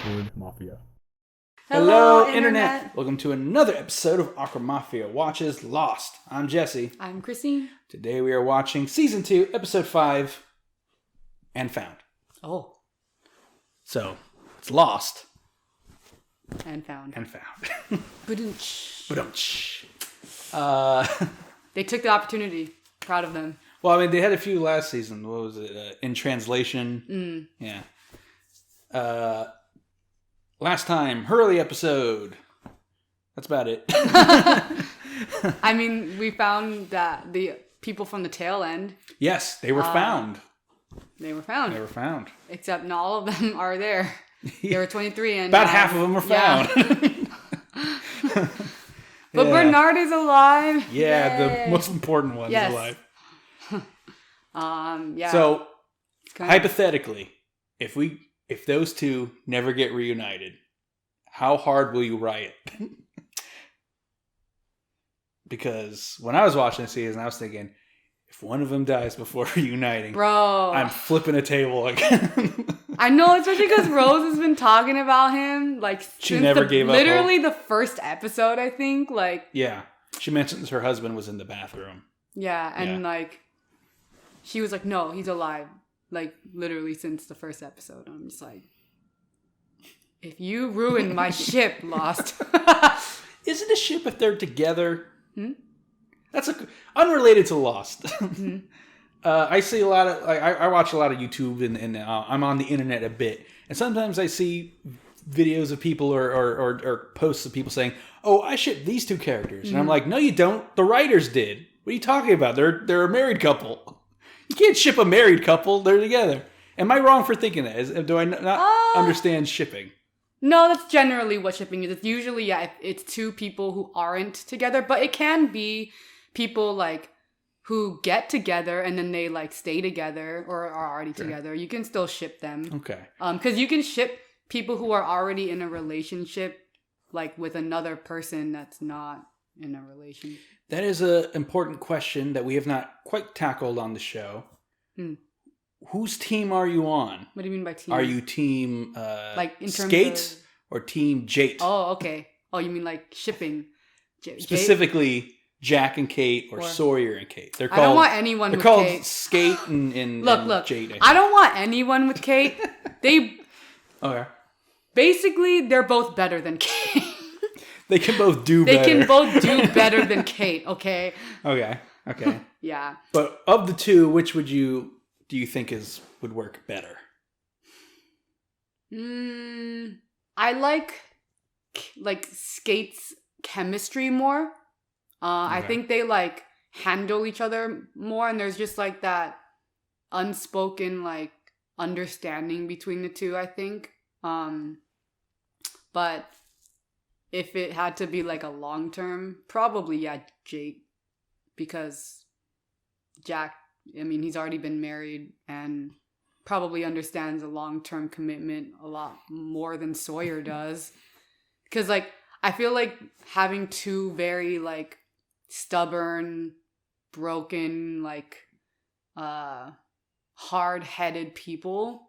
Awkward Mafia. Hello, Internet! Welcome to another episode of Awkward Mafia Watches Lost. I'm Jesse. I'm Kristine. Today we are watching Season 2, Episode 5, and Found. Oh. So, it's Lost. And Found. And Found. Ba-dum-tsh. Ba-dum-tsh. They took the opportunity. Proud of them. Well, I mean, they had a few last season. What was it? In Translation. Yeah. Last time, Hurley episode. That's about it. I mean, we found that the people from the tail end. Yes, they were found. They were found. They were found. Except not all of them are there. There were 23 and... About half of them were found. Yeah. But Bernard is alive. Yeah, Yay. the most important one is alive. Yeah. So, hypothetically, if those two never get reunited, how hard will you riot? Because when I was watching the season, I was thinking, if one of them dies before reuniting, bro, I'm flipping a table again. I know, especially because Rose has been talking about him, like, she never gave up. Literally the first episode, I think, like... Yeah. She mentions her husband was in the bathroom. Yeah, and, like, she was like, no, he's alive. Like, literally since the first episode. I'm just like, if you ruined my ship, Lost. Is it a ship if they're together? That's unrelated to Lost. I see a lot of, I watch a lot of YouTube and I'm on the internet a bit. And sometimes I see videos of people or posts of people saying, oh, I ship these two characters. And I'm like, no, you don't. The writers did. What are you talking about? They're a married couple. You can't ship a married couple. They're together. Am I wrong for thinking that? Do I not understand shipping? No, that's generally what shipping is. It's usually, it's two people who aren't together. But it can be people, like, who get together and then they, like, stay together or are already together. You can still ship them. Okay. Because you can ship people who are already in a relationship, like, with another person that's not in a relationship. That is an important question that we have not quite tackled on the show. Whose team are you on? What do you mean by team? Are you team like in terms Skates or team Jate? Oh, okay. Oh, you mean like shipping? Specifically, Jack and Kate or Sawyer and Kate. They're called, I don't want anyone with Kate. They're called Skate and look, Jate. I don't want anyone with Kate. Okay. Basically, they're both better than Kate. They can both do better. They can both do better than Kate, okay? Okay. Yeah. But of the two, which do you think would work better? I like Skate's chemistry more. I think they like handle each other more, and there's just like that unspoken like understanding between the two, I think. But if it had to be like a long term, probably Jake, because Jack, I mean, he's already been married and probably understands a long term commitment a lot more than Sawyer does. Because like I feel like having two very like stubborn, broken, like hard-headed people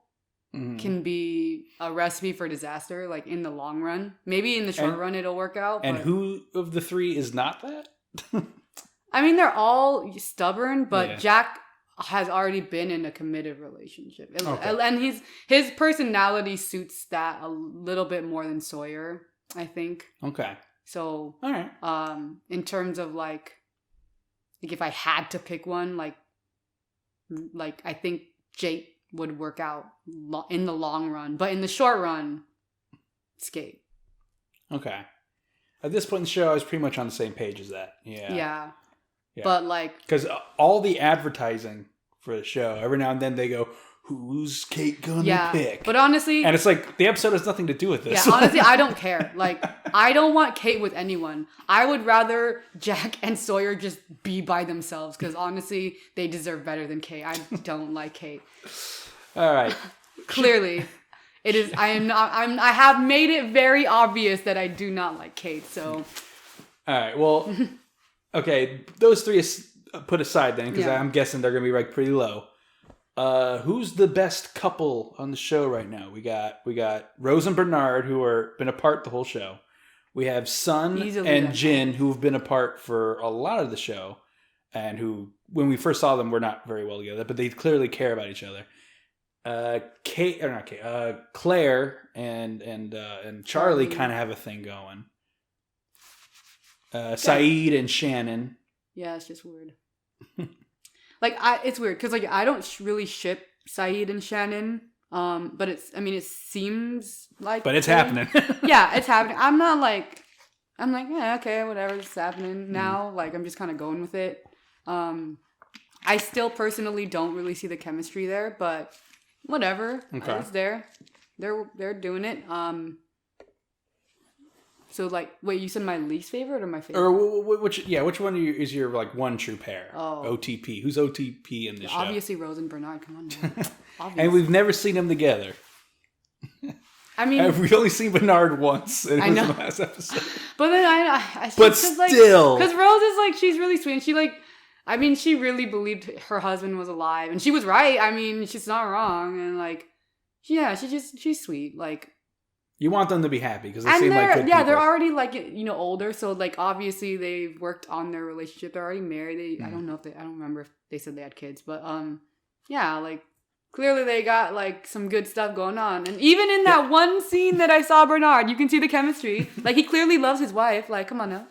can be a recipe for disaster, like in the long run. Maybe in the short run it'll work out. And who of the three is not that? I mean, they're all stubborn, but Jack has already been in a committed relationship. And his personality suits that a little bit more than Sawyer, I think. Okay. So, all right. In terms of like if I had to pick one, like I think Jake would work out in the long run, but in the short run, Skate. Okay. At this point in the show, I was pretty much on the same page as that. Yeah. But like, because all the advertising for the show, every now and then they go, "Who's Kate gonna pick?" But honestly, and it's like the episode has nothing to do with this. Yeah, honestly, I don't care. Like, I don't want Kate with anyone. I would rather Jack and Sawyer just be by themselves, because honestly, they deserve better than Kate. I don't like Kate. All right. Clearly, it is. I have made it very obvious that I do not like Kate. So. All right. Well. Okay. Those three put aside then, because I'm guessing they're gonna be like pretty low. Who's the best couple on the show right now? We got Rose and Bernard, who are been apart the whole show. We have Sun and Jin, who've been apart for a lot of the show, and who, when we first saw them, were not very well together, but they clearly care about each other. Claire and Charlie kind of have a thing going. Saeed and Shannon. Yeah, it's just weird. It's weird because I don't really ship Saeed and Shannon. But it seems like. But it's happening. Yeah, it's happening. I'm like, yeah, okay, whatever, it's happening now. Like, I'm just kind of going with it. I still personally don't really see the chemistry there, but whatever. Okay. It's there. They're doing it. So, like, wait, you said my least favorite or my favorite? Or which one is your, like, one true pair? Oh. OTP. Who's OTP in this show? Obviously Rose and Bernard. Come on, man. And we've never seen them together. I mean... We've only seen Bernard once, and it was in the last episode. But then I but still... Because Rose is, like, she's really sweet, and she, like... I mean, she really believed her husband was alive, and she was right. I mean, she's not wrong, and, like... Yeah, she's sweet, like... You want them to be happy because they seem like good people. They're already like older, so like obviously they've worked on their relationship. They're already married. I don't remember if they said they had kids, but like clearly they got like some good stuff going on. And even in that one scene that I saw Bernard, you can see the chemistry. Like he clearly loves his wife. Like come on now.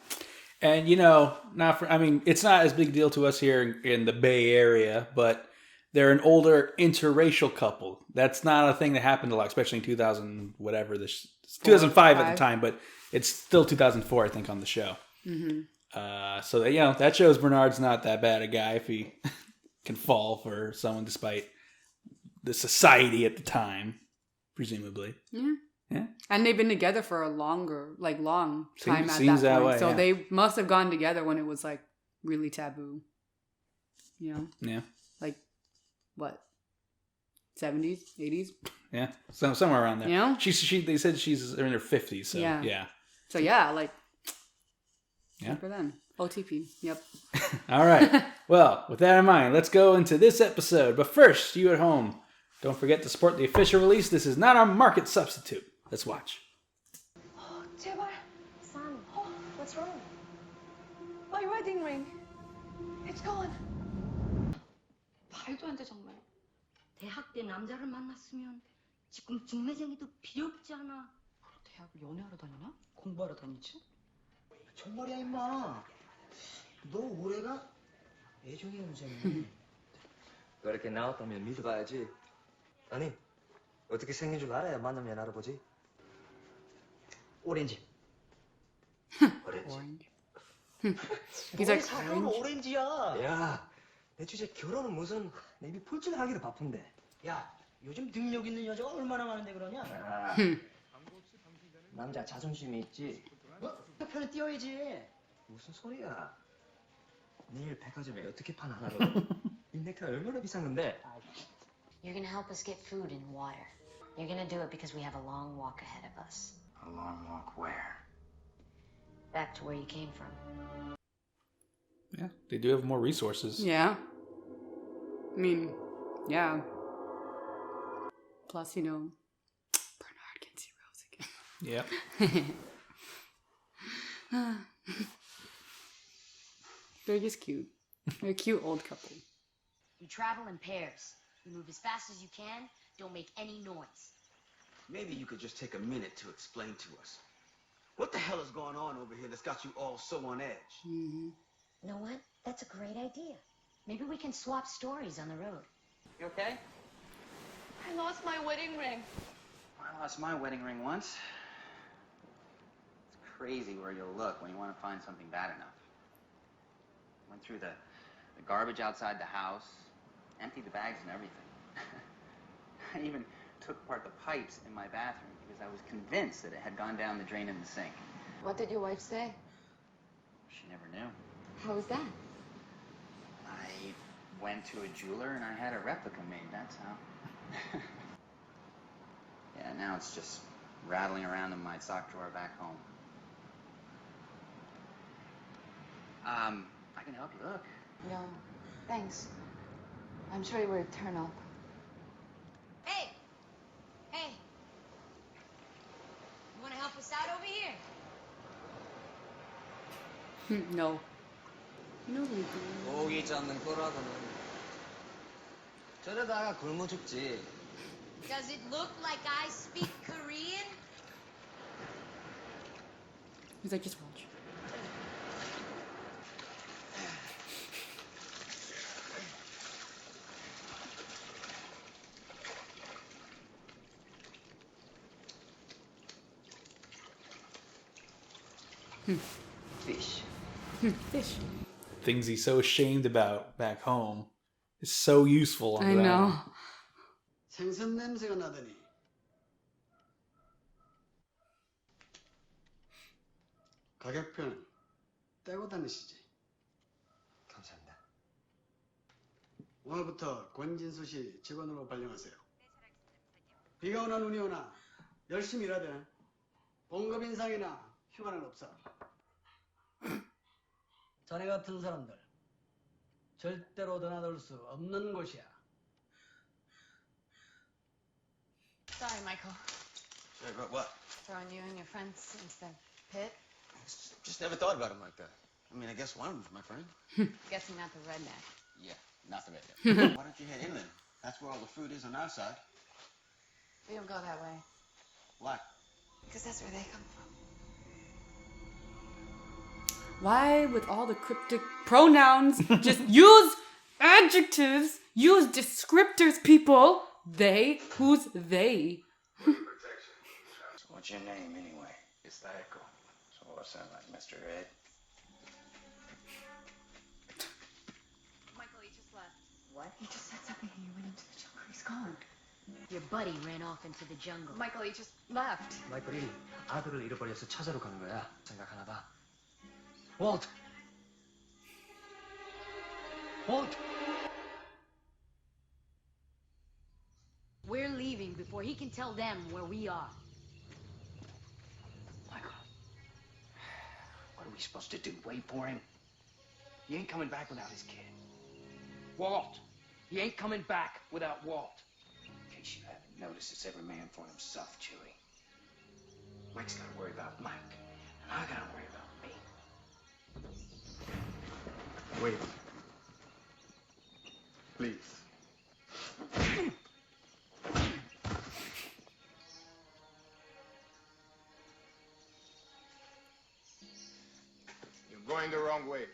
And it's not as big a deal to us here in the Bay Area, but they're an older interracial couple. That's not a thing that happened a lot, especially in 2005 at the time, but it's still 2004, I think, on the show. Mm-hmm. So that shows Bernard's not that bad a guy if he can fall for someone despite the society at the time, presumably. Yeah. And they've been together for a long time at that point. Way, so they must have gone together when it was like really taboo. Yeah. Like what? 70s, 80s? Yeah, somewhere around there. You know? They said she's in her 50s, so yeah. So yeah, for them. OTP, yep. All right. Well, with that in mind, let's go into this episode. But first, you at home, don't forget to support the official release. This is not our market substitute. Let's watch. Oh, 제발. Sun. Oh, what's wrong? My wedding ring. It's gone. 말도 안 돼, 정말. 대학 때 남자를 만났으면 지금 중매쟁이도 필요 없지 않아. 대학을 연애하러 다니나? 공부하러 다니지? 정말이야 임마. 너 올해가 애정의 연생이네. 그렇게 나왔다면 믿어봐야지. 아니 어떻게 생긴 줄 알아야 만나면 알아보지. 오렌지. 오렌지. He's like 오렌지야. 야, 내 주제 결혼은 무슨 내 입이 풀칠하기도 바쁜데. 야, 요즘 능력 있는 여자가 얼마나 많은데 그러냐? 남자 자존심이 있지. 그 편에 띄어야지. 무슨 소리야? 내일 백화점에 어떻게 판 하나로? 이 넥타이 얼마나 비싼 건데? You're gonna help us get food and water. You're gonna do it because we have a long walk ahead of us. A long walk where? Back to where you came from. Yeah, they do have more resources. Yeah. I mean, yeah. Plus, Bernard can see Rose again. Yep. They're just cute. They're a cute old couple. You travel in pairs. You move as fast as you can. Don't make any noise. Maybe you could just take a minute to explain to us. What the hell is going on over here that's got you all so on edge? Mm-hmm. You know what? That's a great idea. Maybe we can swap stories on the road. You okay? I lost my wedding ring. I lost my wedding ring once. It's crazy where you'll look when you want to find something bad enough. Went through the garbage outside the house, emptied the bags and everything. I even took apart the pipes in my bathroom because I was convinced that it had gone down the drain in the sink. What did your wife say? She never knew. How was that? I went to a jeweler and I had a replica made, that's how. Yeah, now it's just rattling around in my sock drawer back home. I can help you look. No, thanks. I'm sure it will turn up. us out over here? No. No, we do. 고기 잡는 거라고는 저러다가 굶어 죽지. Does it look like I speak Korean? He's like, just watch. Fish. Fish. Things he's so ashamed about back home is so useful on I that know. one. 생선 냄새가 나더니 가격표는 떼고 다니시지. 감사합니다. 오늘부터 권진수 씨 직원으로 발령하세요. 비가 오나 눈이 오나 열심히 일하되 봉급 인상이나 휴가는 없어. 자네 같은 사람들 절대로 드나들 수 없는 곳이야. Sorry, Michael. Sorry, about what? Throwing you and your friends into the pit. Just never thought about him like that. I mean, I guess one of them's my friend. Guessing not the redneck. Yeah, not the redneck. Why don't you head inland? That's where all the food is on our side. We don't go that way. Why? Because that's where they come from. Why, with all the cryptic pronouns, just use adjectives, use descriptors, people. They, who's they? So what's your name anyway? It's the Echo. So I sound like Mr. Ed. Michael, he just left. What? He just said something and you went into the jungle. He's gone. Your buddy ran off into the jungle. Michael, he just left. 마이클이 아들을 잃어버려서 찾아러 가는 거야. 생각하나 봐. Walt! Walt! We're leaving before he can tell them where we are. Michael, what are we supposed to do? Wait for him? He ain't coming back without his kid. Walt! He ain't coming back without Walt. In case you haven't noticed, it's every man for himself, Chewie. Mike's gotta worry about Mike, and I gotta worry about me. Wait. Please. You're going the wrong way.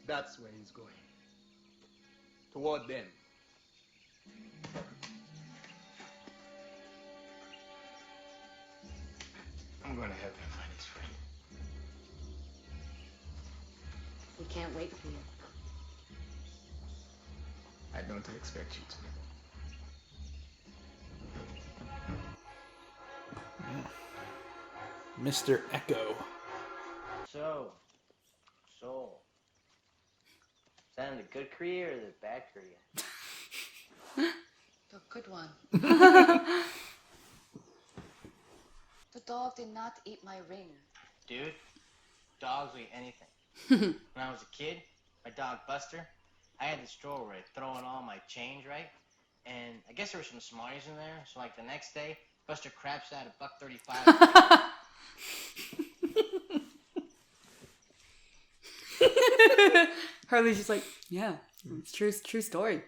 That's where he's going. Toward them. I'm gonna help him find his friend. We can't wait for you. I don't expect you to. Mr. Echo. So, sound the good Korea or the bad Korea? The good one. The dog did not eat my ring. Dude, dogs will eat anything. When I was a kid, my dog Buster, I had this drawer where I'd throw in all my change, right? And I guess there were some Smarties in there, so like the next day, Buster craps out $1.35. Harley's just like, yeah, it's true story.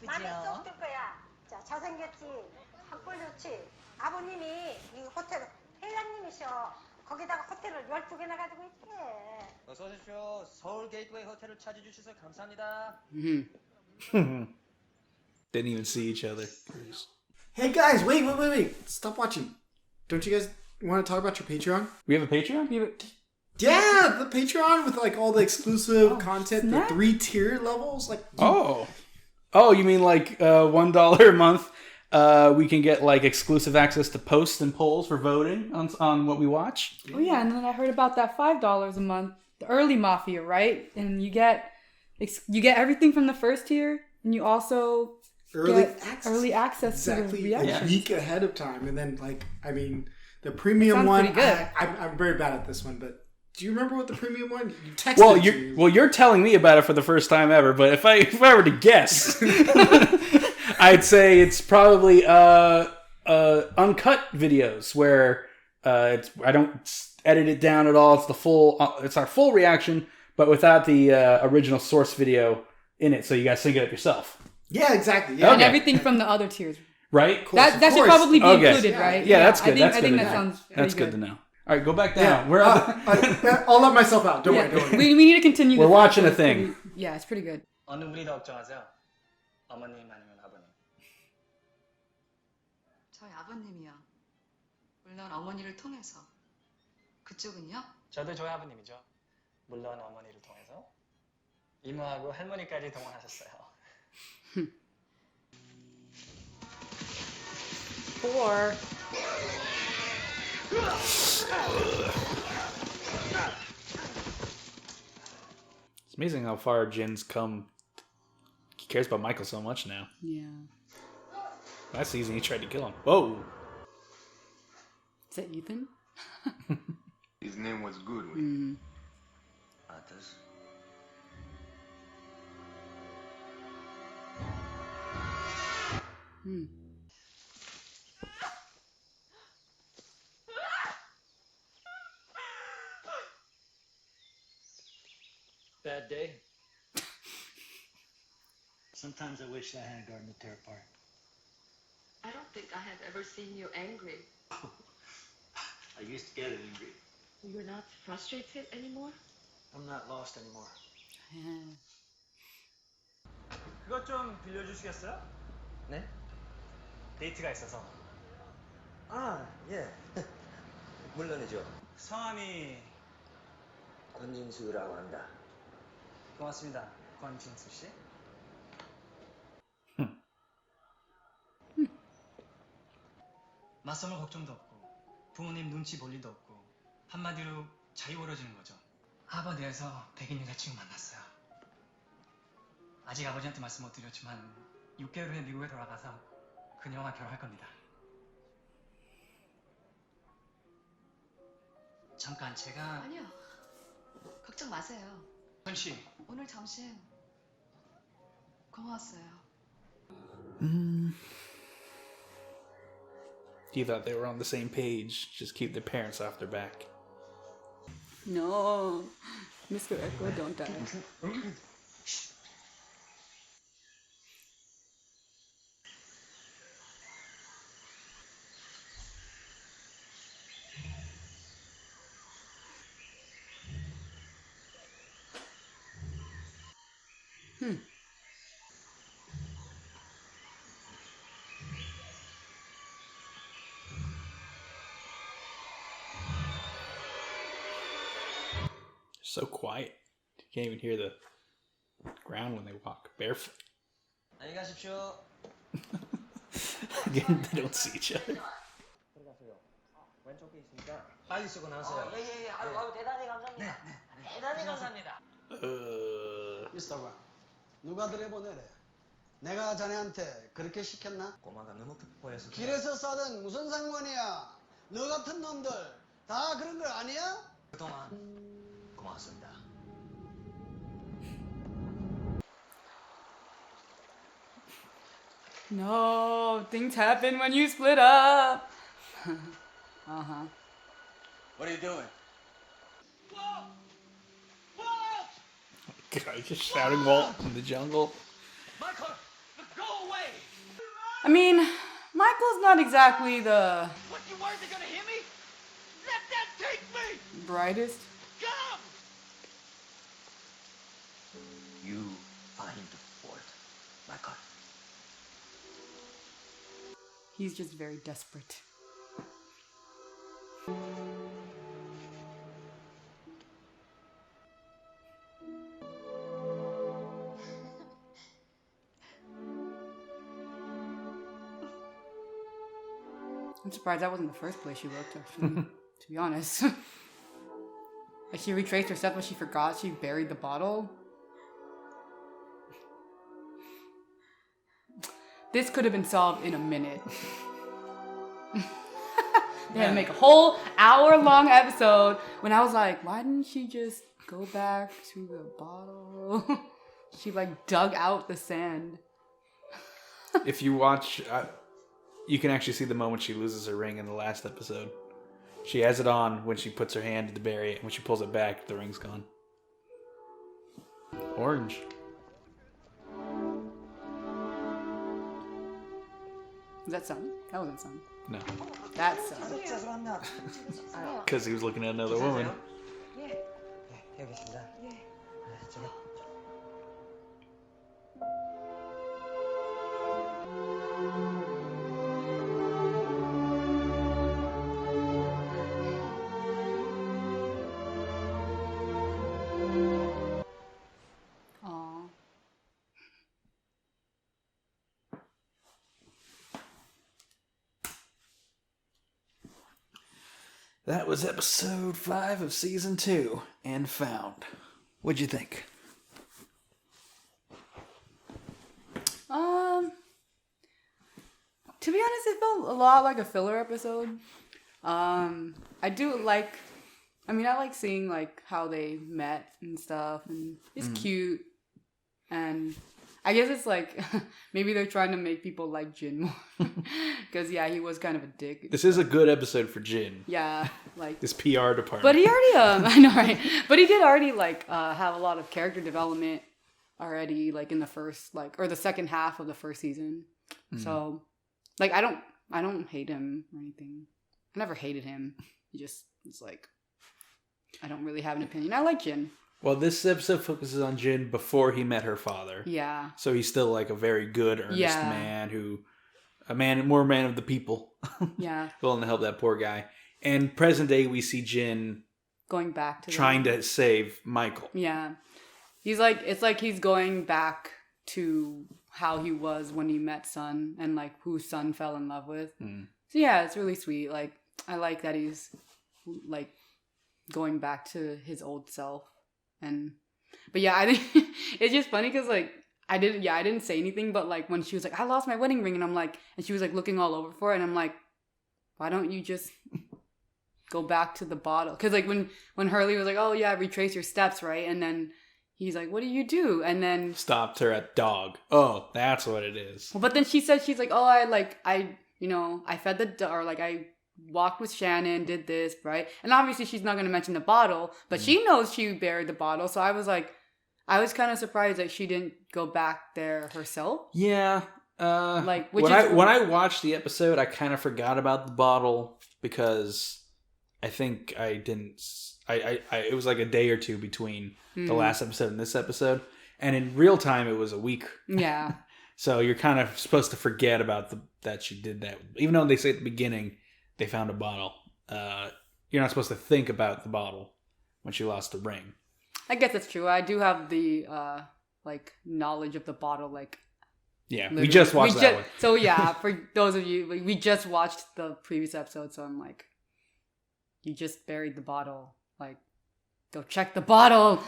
마음에 쏙 들 거야. 자, 잘생겼지? 한뿔 좋지? 아버님이 이 호텔 회장님이셔. 거기다가 호텔을 12개나 가지고 있대. 어서 오십시오. 서울 게이트웨이 호텔을 찾아주셔서 감사합니다. Didn't even see each other. Hey guys, wait. Stop watching. Don't you guys want to talk about your Patreon? We have a Patreon? Yeah, the Patreon with like all the exclusive content, the 3-tier levels. Like, Oh, you mean like $1 a month? We can get like exclusive access to posts and polls for voting on what we watch. Oh yeah, and then I heard about that $5 a month, the early Mafia, right? And you get everything from the first tier, and you also get early access to the reactions. a week ahead of time, and then like the premium one. Pretty good. I'm very bad at this one, but do you remember what the premium one? You texted me. You're telling me about it for the first time ever. But if I were to guess, I'd say it's probably uncut videos where I don't edit it down at all. It's the full. It's our full reaction, but without the original source video in it. So you guys sync it up yourself. Yeah, exactly. Yeah. And everything from the other tiers. Right? That should probably be included, right? Yeah, that's good. I think that sounds That's good to know. All right, go back down. Yeah. We're I'll let myself out. Don't worry. We need to continue. We're watching a thing. Yeah, it's pretty good. 어느 분이 더 걱정하세요? 어머님 아니면 아버님? 저희 아버님이요. 물론 어머니를 통해서. 그쪽은요? 저도 저희 아버님이죠. 물론 어머니를 통해서. 이모하고 할머니까지 동원하셨어요. 4. It's amazing how far Jin's come. He cares about Michael so much now. Yeah. Last season, he tried to kill him. Whoa. Is that Ethan? His name was Goodwin. Others. Bad day. Sometimes I wish I had a garden to tear apart. I don't think I have ever seen you angry. I used to get angry. You're not frustrated anymore? I'm not lost anymore. 그것 좀 빌려주시겠어요? 네? 데이트가 있어서. 아, 예. 물론이죠. 성함이 권진수라고 합니다. 고맙습니다, 권진수 씨. 맞서물 걱정도 없고 부모님 눈치 볼 일도 없고 한마디로 자유로워지는 거죠. 하버드에서 백인 여자친구 만났어요. 아직 아버지한테 말씀 못 드렸지만 6개월 후에 미국에 돌아가서 그녀와 결혼할 겁니다. 잠깐 제가 아니요. 걱정 마세요. 선 씨. 오늘 점심 고마웠어요. You thought they were on the same page. Just keep their parents off their back. No. Mr. Echo, don't die. So quiet. You can't even hear the ground when they walk barefoot. 안녕히 가십시오. Again, they don't see each other. 들어가세요. 왼쪽에 있으니까 빨리 쓰고 나오세요. 예. 아유, 대단히 감사합니다. 대단히 감사합니다. 미스터가 누가 들여보내래? 내가 자네한테 그렇게 시켰나? 꼬마가 너무 급보여서 길에서 싸든 무슨 상관이야? 너 같은 놈들 다 그런 거 아니야? 그동안 고맙습니다. No, things happen when you split up. Uh-huh. What are you doing? God, he's just shouting Walt in the jungle. Michael, go away! I mean, Michael's not exactly the What, you weren't gonna hit me? Let them take me! brightest. Come! You find Walt, Michael. He's just very desperate. I'm surprised that wasn't the first place she looked, actually, to be honest. Like, she retraced her steps, but she forgot she buried the bottle. This could have been solved in a minute. They had to make a whole hour-long episode when I was like, why didn't she just go back to the bottle? She, like, dug out the sand. If you watch... you can actually see the moment she loses her ring in the last episode. She has it on when she puts her hand to bury it. When she pulls it back, the ring's gone. Orange. Was that Sun? That wasn't Sun. No. That's Sun. Because he was looking at another woman. 여기 있습니다. 저기. Aww. That was episode 5 of season 2, and Found. What'd you think? To be honest, it felt a lot like a filler episode. I do like, I like seeing like how they met and stuff, and it's cute. And I guess it's like maybe they're trying to make people like Jin more, because he was kind of a dick. This is a good episode for Jin. Yeah, like his PR department. But he already, I know, right? But he did already like have a lot of character development already, like in the first or the second half of the first season. So, like I don't hate him or anything. I never hated him. He just was like, I don't really have an opinion. I like Jin. Well, this episode focuses on Jin before he met her father. Yeah. So he's still like a very good, earnest man more a man of the people. Yeah. Willing to help that poor guy. And present day, we see Jin going back to trying to save Michael. Yeah. He's like, it's like he's going back to how he was when he met Sun and like who Sun fell in love with. So yeah, it's really sweet. Like, I like that he's like going back to his old self. But yeah, I think it's just funny because like I didn't say anything, but like when she was like, I lost my wedding ring, and I'm like, and she was like looking all over for it, and I'm like, why don't you just go back to the bottle? Because like when Hurley was like, oh yeah, retrace your steps, right? And then he's like, what do you do? And then stopped her at dog. Oh, that's what it is. But then she said, she's like, oh, I fed the dog, or like I walked with Shannon, did this, right? And obviously she's not going to mention the bottle, but she knows she buried the bottle. So I was kind of surprised that she didn't go back there herself. Yeah. Like when I watched the episode, I kind of forgot about the bottle because I think I didn't. It was like a day or two between the last episode and this episode, and in real time it was a week. Yeah. So you're kind of supposed to forget about that she did that, even though they say at the beginning they found a bottle. You're not supposed to think about the bottle when she lost the ring. I guess that's true. I do have the knowledge of the bottle. Like, yeah, we just watched that one. So yeah, for those of you, we just watched the previous episode. So I'm like, you just buried the bottle. Like, go check the bottle.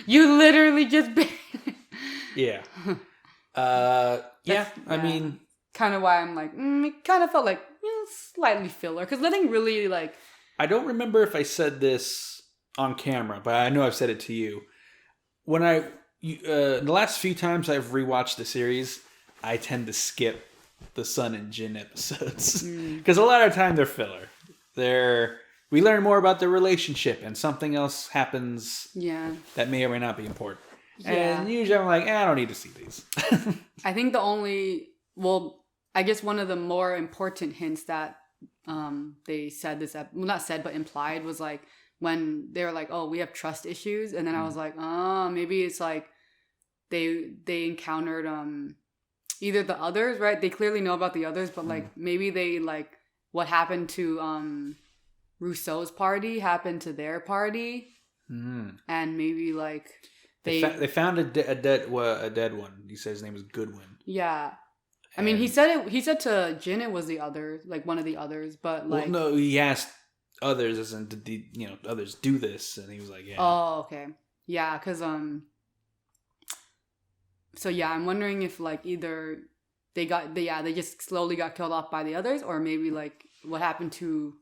You literally just buried it. Yeah. I mean, kind of why I'm like, it kind of felt like slightly filler, because nothing really like. I don't remember if I said this on camera, but I know I've said it to you. When the last few times I've rewatched the series, I tend to skip the Sun and Jin episodes because a lot of time they're filler. We learn more about their relationship, and something else happens. Yeah. That may or may not be important. Yeah. And usually I'm like, I don't need to see these. I think I guess one of the more important hints that they said not said, but implied was like when they were like, oh, we have trust issues. And then I was like, oh, maybe it's like they encountered either the others, right? They clearly know about the others, but like maybe they like what happened to Rousseau's party happened to their party. And maybe like they found a dead one. He said his name was Goodwin. Yeah. I mean, he said to Jin it was the other, like one of the others, but like... Well, no, he asked others, as in, did others do this? And he was like, yeah. Oh, okay. Yeah, because, so yeah, I'm wondering if like either they just slowly got killed off by the others, or maybe like what happened to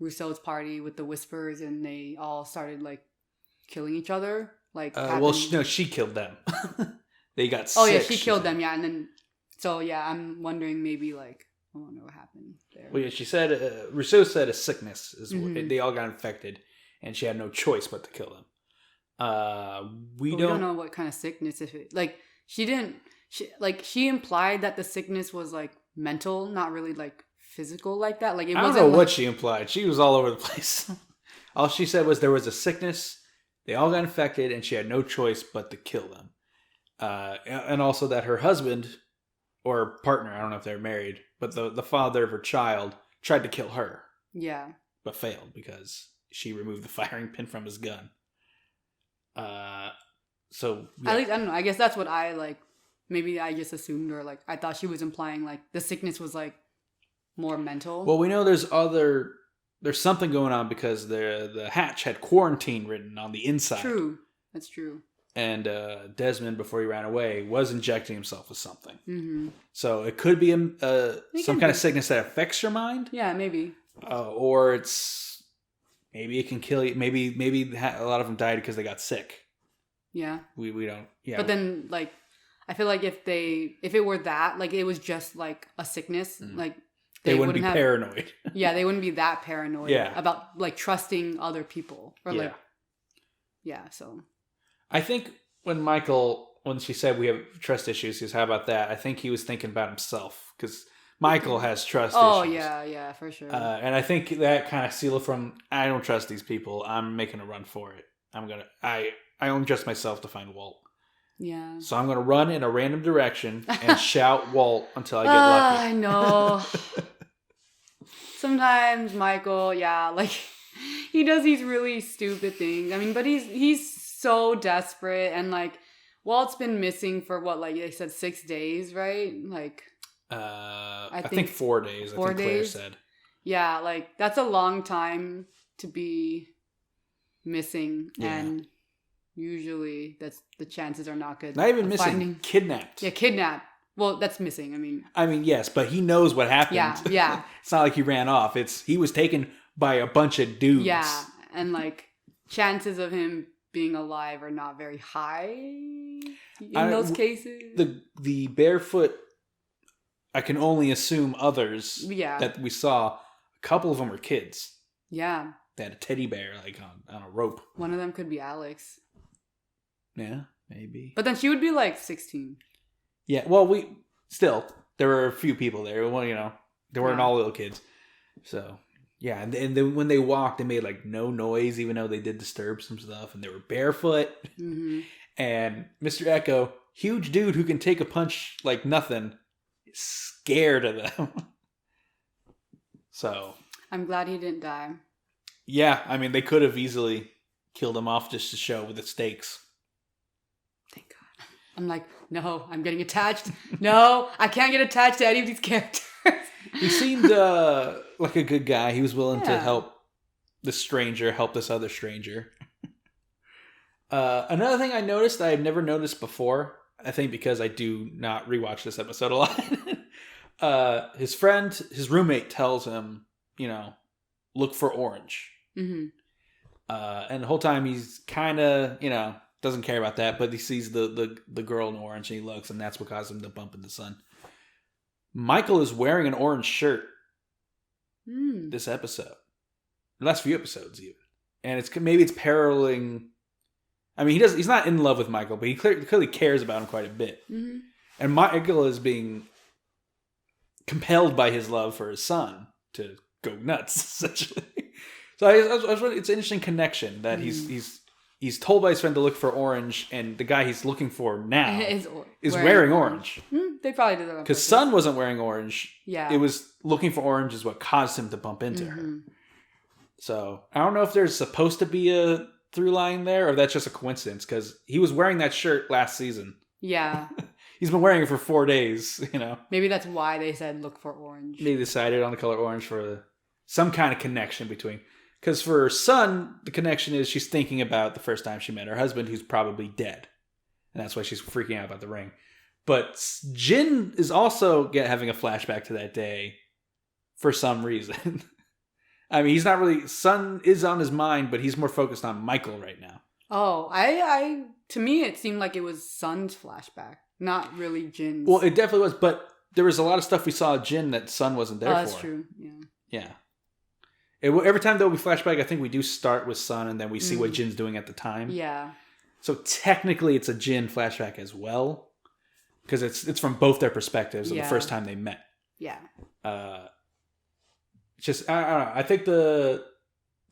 Rousseau's party with the whispers and they all started like killing each other. Like, she killed them. They got sick. Oh yeah, she killed them. Yeah, and then so yeah, I'm wondering maybe like I don't know what happened there. Well, yeah, she said, Rousseau said a sickness. They all got infected, and she had no choice but to kill them. We don't know what kind of sickness. She implied that the sickness was like mental, not really like physical like that. Like it wasn't. I don't know what she implied. She was all over the place. All she said was there was a sickness. They all got infected, and she had no choice but to kill them. And also that her husband or partner, I don't know if they're married, but the father of her child tried to kill her. Yeah. But failed because she removed the firing pin from his gun. So yeah. At least I don't know. I guess that's what I like. Maybe I just assumed, or like I thought she was implying like the sickness was like more mental. Well, we know there's something going on because the hatch had quarantine written on the inside. True, that's true. And Desmond, before he ran away, was injecting himself with something. Mm-hmm. So it could be some kind of sickness that affects your mind. Yeah, maybe. Or maybe it can kill you. Maybe a lot of them died because they got sick. Yeah. We don't. Yeah. But then like. I feel like if it were that, like it was just like a sickness, like they wouldn't be paranoid. Yeah, they wouldn't be that paranoid about like trusting other people or like. Yeah, so. I think when she said we have trust issues, how about that? I think he was thinking about himself because Michael has trust issues. Oh yeah, for sure. And I think that kind of sealed from I don't trust these people. I'm making a run for it. I only trust myself to find Walt. Yeah. So I'm going to run in a random direction and shout Walt until I get lucky. I know. Sometimes Michael, like he does these really stupid things. I mean, but he's so desperate, and like Walt's been missing for what, like they said 6 days, right? Like I think 4 days. 4 days? Claire said. Yeah, like that's a long time to be missing, and usually that's the chances are not good. Not even missing, kidnapped. Yeah, kidnapped. Well, that's missing. I mean, yes, but he knows what happened. Yeah. It's not like he ran off. He was taken by a bunch of dudes. Yeah, and like chances of him being alive are not very high in those cases. The barefoot, I can only assume others that we saw, a couple of them were kids. Yeah. They had a teddy bear like on a rope. One of them could be Alex. Yeah, maybe. But then she would be like 16. Yeah, well, there were a few people there. Well, they weren't all little kids. So, yeah, and then when they walked, they made like no noise, even though they did disturb some stuff, and they were barefoot. Mm-hmm. And Mr. Echo, huge dude who can take a punch like nothing, is scared of them. So. I'm glad he didn't die. Yeah, I mean, they could have easily killed him off just to show with the stakes. Thank God. I'm like, no, I'm getting attached. No, I can't get attached to any of these characters. He seemed like a good guy. He was willing to help this other stranger. Another thing I noticed that I've never noticed before, I think because I do not rewatch this episode a lot. His roommate tells him, look for orange. Mm-hmm. And the whole time he's kind of, doesn't care about that, but he sees the girl in orange and he looks, and that's what caused him to bump into Sun. Michael is wearing an orange shirt this episode. The last few episodes even. And maybe it's paralleling. I mean, he's not in love with Michael, but he clearly cares about him quite a bit. Mm-hmm. And Michael is being compelled by his love for his son to go nuts, essentially. So it's an interesting connection that he's told by his friend to look for orange, and the guy he's looking for now is wearing orange. They probably did that because Sun wasn't wearing orange. Yeah, it was looking for orange is what caused him to bump into her. So I don't know if there's supposed to be a through line there, or that's just a coincidence because he was wearing that shirt last season. Yeah. He's been wearing it for 4 days, Maybe that's why they said look for orange. They decided on the color orange for some kind of connection between. Because for Sun, the connection is she's thinking about the first time she met her husband, who's probably dead. And that's why she's freaking out about the ring. But Jin is also having a flashback to that day for some reason. I mean, he's not really... Sun is on his mind, but he's more focused on Michael right now. Oh, to me, it seemed like it was Sun's flashback, not really Jin's. Well, it definitely was, but there was a lot of stuff we saw Jin that Sun wasn't there for. That's true. Yeah. Every time though we flashback, I think we do start with Sun and then we see what Jin's doing at the time. Yeah. So technically, it's a Jin flashback as well, because it's from both their perspectives of the first time they met. Yeah. Just I don't know. I think the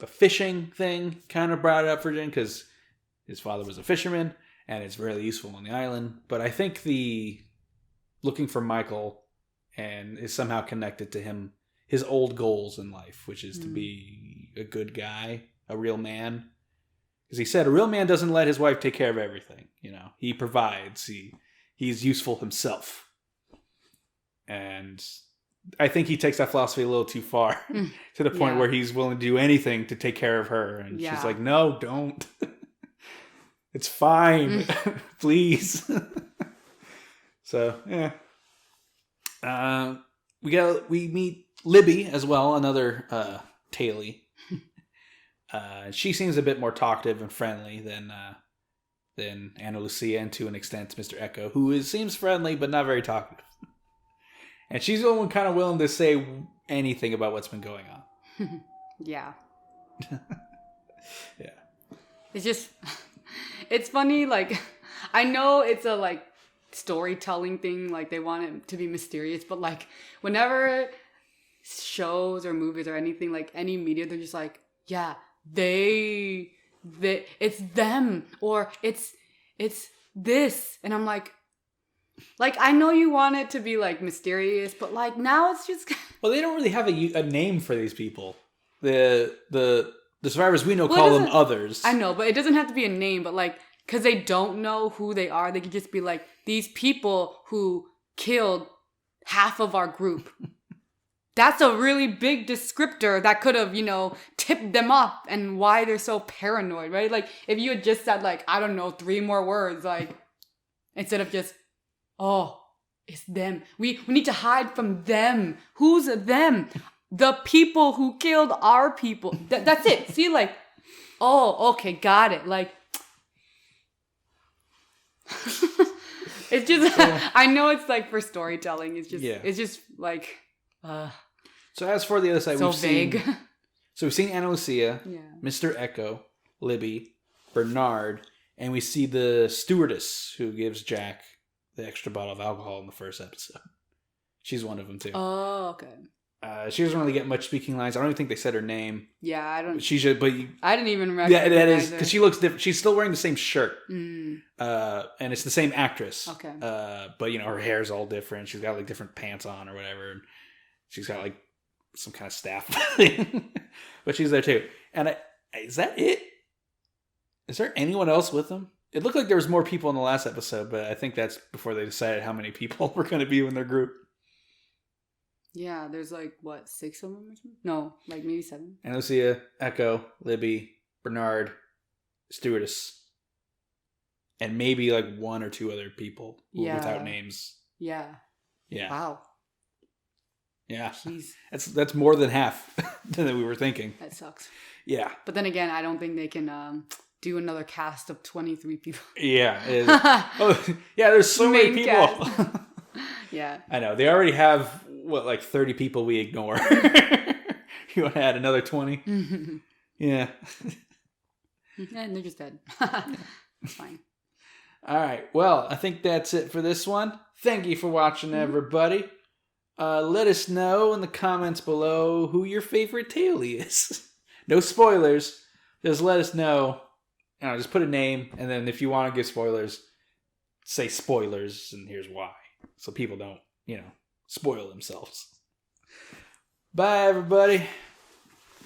fishing thing kind of brought it up for Jin because his father was a fisherman and it's really useful on the island. But I think the looking for Michael and is somehow connected to him, his old goals in life, which is to be a good guy, a real man. Because he said a real man doesn't let his wife take care of everything. You know, he provides. He's useful himself. And I think he takes that philosophy a little too far to the point where he's willing to do anything to take care of her. And she's like, no, don't. It's fine. Please. So, yeah. We meet Libby as well, another tailie. She seems a bit more talkative and friendly than Ana Lucia, and to an extent Mr. Echo, who seems friendly but not very talkative. And she's the one kind of willing to say anything about what's been going on. Yeah. Yeah. It's just, it's funny, like, I know it's a, like, storytelling thing, like, they want it to be mysterious, but, like, whenever shows or movies or anything, like, any media, they're just like, yeah, they it's them, or it's this, and I'm like, I know you want it to be, like, mysterious, but, like, now it's just... Well, they don't really have a name for these people. The survivors we know call them others. I know, but it doesn't have to be a name, but, like, because they don't know who they are, they could just be like, these people who killed half of our group. That's a really big descriptor that could have, tipped them off and why they're so paranoid, right? Like, if you had just said, like, I don't know, 3 more words, like, instead of just... Oh, it's them. We need to hide from them. Who's them? The people who killed our people. That's it. See, like, oh, okay, got it. Like, it's just, I know it's like for storytelling. It's just like, So as for the other side, so vague. We've seen Ana Lucia, Mr. Echo, Libby, Bernard, and we see the stewardess who gives Jack the extra bottle of alcohol in the first episode. She's one of them too. Oh, okay. She doesn't really get much speaking lines. I don't even think they said her name. Yeah, I don't. She should, but I didn't even recognize. Yeah, that is because she looks different. She's still wearing the same shirt, Mm. And it's the same actress. Okay. But her hair's all different. She's got like different pants on or whatever. And she's got like some kind of staff thing, but she's there too. And is that it? Is there anyone else with them? It looked like there was more people in the last episode, but I think that's before they decided how many people were going to be in their group. Yeah, there's like, what, 6 of them or something? No, like maybe 7. And Lucia, Echo, Libby, Bernard, Stewardess, and maybe like 1 or 2 other people without names. Yeah. Yeah. Wow. Yeah. Jeez. That's more than half than we were thinking. That sucks. Yeah. But then again, I don't think they can do another cast of 23 people. Yeah. There's so many people. Yeah. I know. They already have, 30 people we ignore. You want to add another 20? Yeah. And they're just dead. It's fine. All right. Well, I think that's it for this one. Thank you for watching, everybody. Let us know in the comments below who your favorite tailie is. No spoilers. Just let us know. Just put a name, and then if you want to give spoilers, say spoilers, and here's why. So people don't, spoil themselves. Bye, everybody.